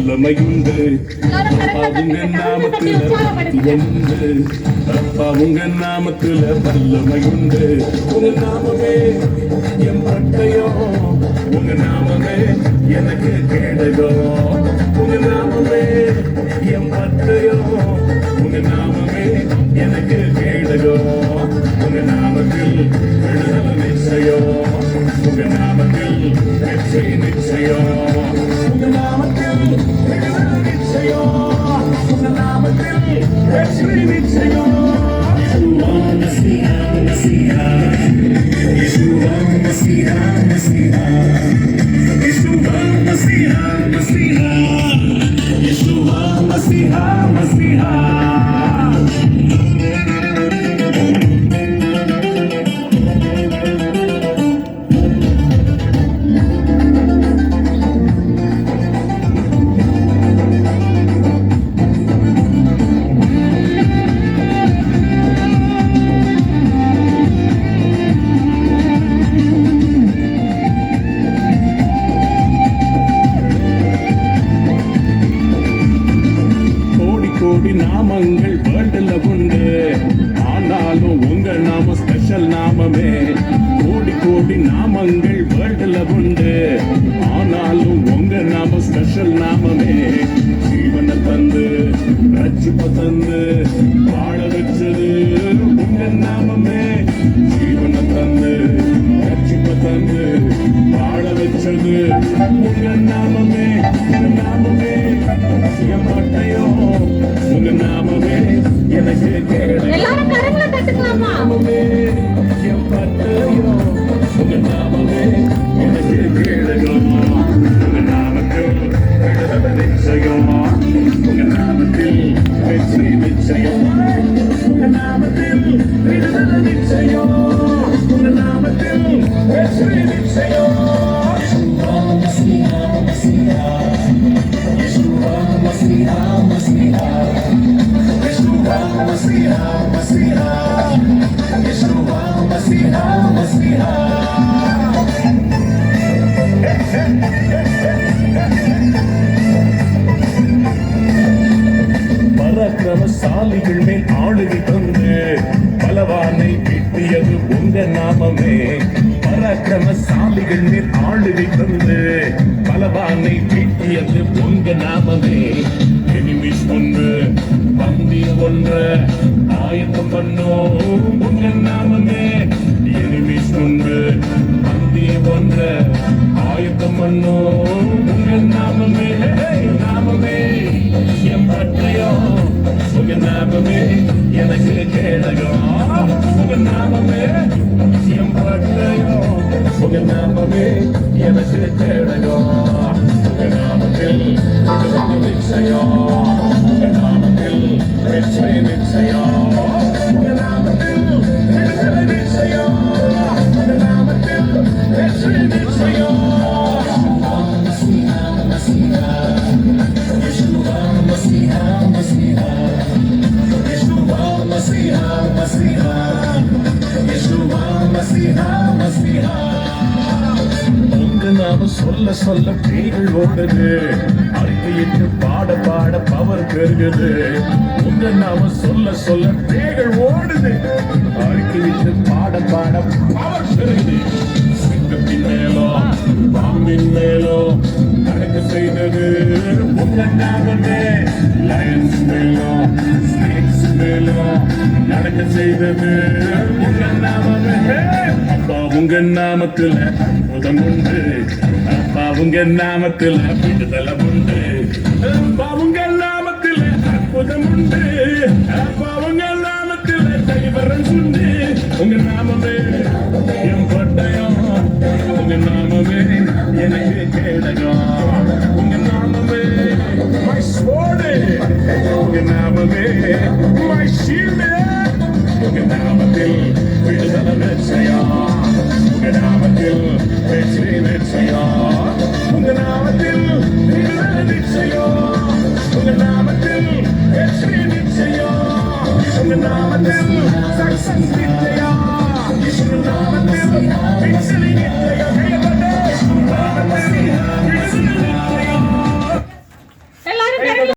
வல்லமையுண்டு. அப்பா உங்க நாமத்தில் உண்டு. அப்பா உங்க நாமத்தில் வல்லமையுண்டு. உங்க நாமமே என் பட்டயம், உங்க நாமமே எனக்கு கேடகம். உங்க நாமமே என் பட்டயம், உங்க நாமமே எனக்கு கேடகம். உங்க நாமத்தில் விடுதலை நிச்சயம், உங்க நாமத்தில் வெற்றி நிச்சயம், உங்க நாமத்தில் விடுதலை நிச்சயம், உங்க நாமத்தில் வெற்றி நிச்சயம். Messiah, Messiah, Yeshua, Messiah, Messiah, Yeshua, Messiah, Messiah, Yeshua, Messiah, Messiah. கோடி நாமங்கள் வேர்ல்டுல உண்டு, ஆனாலும் உங்க நாம ஸ்பெஷல் நாமமே. கோடி கோடி நாமங்கள் வேர்ல்டுல உண்டு, ஆனாலும் உங்க நாம ஸ்பெஷல் நாமமே. ஜீவனை தந்து ரட்சிப்ப தந்து வாழ வச்சது உங்க நாமமே. ஜீவனை தந்து ரட்சிப்ப தந்து வாழ வச்சது உங்க நாமமே. நாமமே என் பட்டயம், உங்க நாமமே எனக்கு எல்லாரும் கரங்களை தட்டுக்கலாமா? நாமமே என் பட்டயம், உங்க நாமமே எனக்கு கேடகம். உங்க நாமத்தில் விடுதலை நிச்சயம், உங்க நாமத்தில் வெற்றி நிச்சயம், உங்க நாமத்தில் விடுதலை நிச்சயம், உங்க நாமத்தில் வெற்றி நிச்சயம். Messiah, Messiah, Yeshua, Messiah, Messiah, Yeshua, Messiah, Messiah, Yeshua, Messiah, Messiah. பராக்கிரமசாலிகள் மேல் ஆளுகை தந்து பலவானை வெட்டியது உங்க நாமமே. பராக்கிரமசாலிகள் மேல் ஆளுகை தந்து பலவானை வெட்டியது உங்க நாமமே. எனிமிஸ் ஒன்று பந்தி ஒன்று ஆயத்தம் பண்ணோம் உங்க நாமமே. எனிமிஸ் ஒன்று பந்தி ஒன்று ஆயத்தம் பண்ணோம் உங்க நாமமே. நாமமே என் பட்டயம், உங்க நாமமே எனக்கு கேடகம். உங்க நாமமே என் பட்டயம், உங்க நாமமே எனக்கு கேடகம். உங்க நாமத்தில் விடுதலை நிச்சயம், உங்க நாமத்தில் வெற்றி நிச்சயம், உங்க நாமத்தில் விடுதலை நிச்சயம், உங்க நாமத்தில் வெற்றி நிச்சயம். உங்க நாம சொல்ல சொல்ல பேய்கள் ஓடுது, அறிக்கையிட்டு பாட பாட பவர் பெருகுது. உங்க நாம சொல்ல சொல்ல பேய்கள் ஓடுது, அறிக்கையிட்டு பாட பாட பவர் பெருகுது. சிங்கத்தின் மேலோ பாம்பின் மேலோ நடக்க செய்தது உங்க நாமமே. லயன்ஸ் மேலோ ஸ்னேக்ஸ் மேலோ நடக்க செய்தது உங்க நாமமே. அப்பா உங்க நாமத்துல அற்புதம் உண்டு, அப்பா உங்க நாமத்துல விடுதலை உண்டு. அப்பா உங்க நாமத்துல அற்புதம் உண்டு, அப்பா உங்க நாமத்துல டைவரன்ஸ் உண்டு. உங்க நாமமே என் பட்டயம், உங்க நாமமே எனக்கு கேடகம். உங்க நாமமே my sword, உங்க நாமமே my shield. உங்க நாமத்தில் விடுதலை நிச்சயம், உங்க நாமத்தில் வெற்றி நிச்சயம், உங்க நாமத்தில் விடுதலை கரங்களை